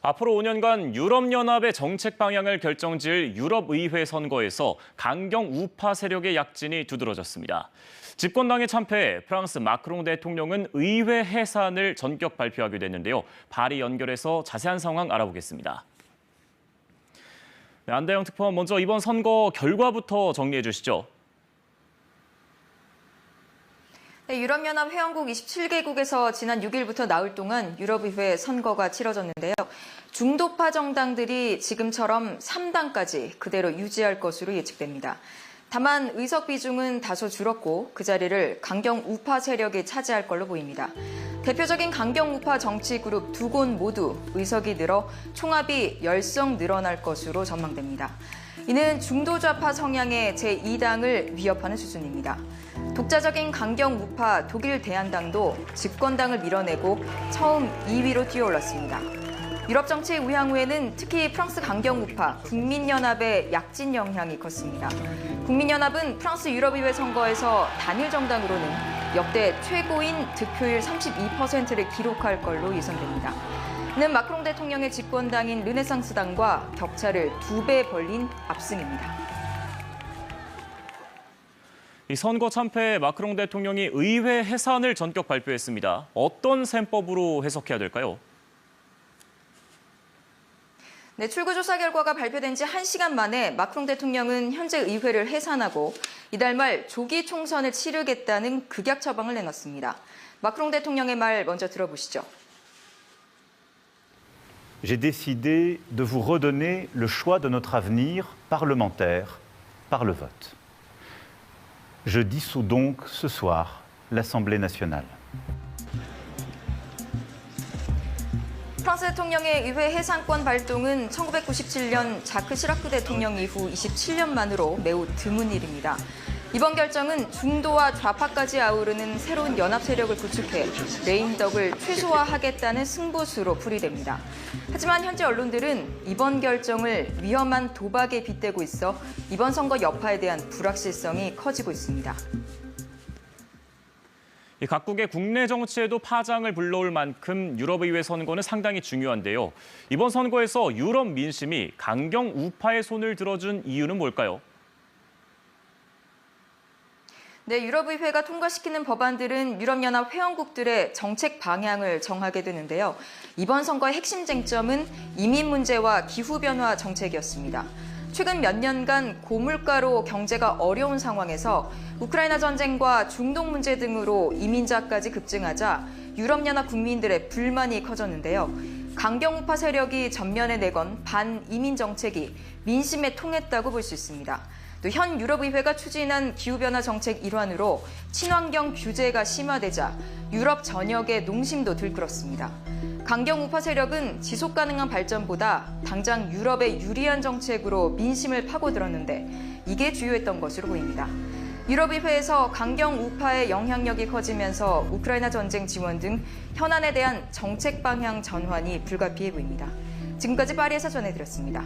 앞으로 5년간 유럽연합의 정책 방향을 결정지을 유럽의회 선거에서 강경 우파 세력의 약진이 두드러졌습니다. 집권당의 참패에 프랑스 마크롱 대통령은 의회 해산을 전격 발표하게 됐는데요. 발의 연결해서 자세한 상황 알아보겠습니다. 네, 안다영 특파원, 먼저 이번 선거 결과부터 정리해 주시죠. 네, 유럽연합 회원국 27개국에서 지난 6일부터 나흘 동안 유럽의회 선거가 치러졌는데요. 중도파 정당들이 지금처럼 3당까지 그대로 유지할 것으로 예측됩니다. 다만 의석 비중은 다소 줄었고 그 자리를 강경 우파 세력이 차지할 걸로 보입니다. 대표적인 강경 우파 정치 그룹 두 곳 모두 의석이 늘어 총합이 10석 늘어날 것으로 전망됩니다. 이는 중도좌파 성향의 제2당을 위협하는 수준입니다. 독자적인 강경 우파 독일 대한당도 집권당을 밀어내고 처음 2위로 뛰어올랐습니다. 유럽 정치 우향우에는 특히 프랑스 강경 우파 국민연합의 약진 영향이 컸습니다. 국민연합은 프랑스 유럽의회 선거에서 단일 정당으로는 역대 최고인 득표율 32%를 기록할 걸로 예상됩니다. 이는 마크롱 대통령의 집권당인 르네상스당과 격차를 2배 벌린 압승입니다. 이 선거 참패에 마크롱 대통령이 의회 해산을 전격 발표했습니다. 어떤 셈법으로 해석해야 될까요? 네, 출구조사 결과가 발표된 지 1시간 만에 마크롱 대통령은 현재 의회를 해산하고 이달 말 조기 총선을 치르겠다는 극약 처방을 내놨습니다. 마크롱 대통령의 말 먼저 들어보시죠. J'ai décidé de vous redonner le choix de notre avenir parlementaire par le vote. Je dissous donc ce soir l'Assemblée nationale. 프랑스 대통령의 의회 해산권 발동은 1997년 자크 시라크 대통령 이후 27년 만으로 매우 드문 일입니다. 이번 결정은 중도와 좌파까지 아우르는 새로운 연합 세력을 구축해 레임덕을 최소화하겠다는 승부수로 풀이됩니다. 하지만 현재 언론들은 이번 결정을 위험한 도박에 빗대고 있어 이번 선거 여파에 대한 불확실성이 커지고 있습니다. 각국의 국내 정치에도 파장을 불러올 만큼 유럽의회 선거는 상당히 중요한데요. 이번 선거에서 유럽 민심이 강경 우파의 손을 들어준 이유는 뭘까요? 네, 유럽의회가 통과시키는 법안들은 유럽연합 회원국들의 정책 방향을 정하게 되는데요. 이번 선거의 핵심 쟁점은 이민 문제와 기후변화 정책이었습니다. 최근 몇 년간 고물가로 경제가 어려운 상황에서 우크라이나 전쟁과 중동 문제 등으로 이민자까지 급증하자 유럽연합 국민들의 불만이 커졌는데요. 강경 우파 세력이 전면에 내건 반이민 정책이 민심에 통했다고 볼 수 있습니다. 또 현 유럽의회가 추진한 기후변화 정책 일환으로 친환경 규제가 심화되자 유럽 전역의 농심도 들끓었습니다. 강경 우파 세력은 지속 가능한 발전보다 당장 유럽에 유리한 정책으로 민심을 파고들었는데 이게 주요했던 것으로 보입니다. 유럽의회에서 강경 우파의 영향력이 커지면서 우크라이나 전쟁 지원 등 현안에 대한 정책 방향 전환이 불가피해 보입니다. 지금까지 파리에서 전해드렸습니다.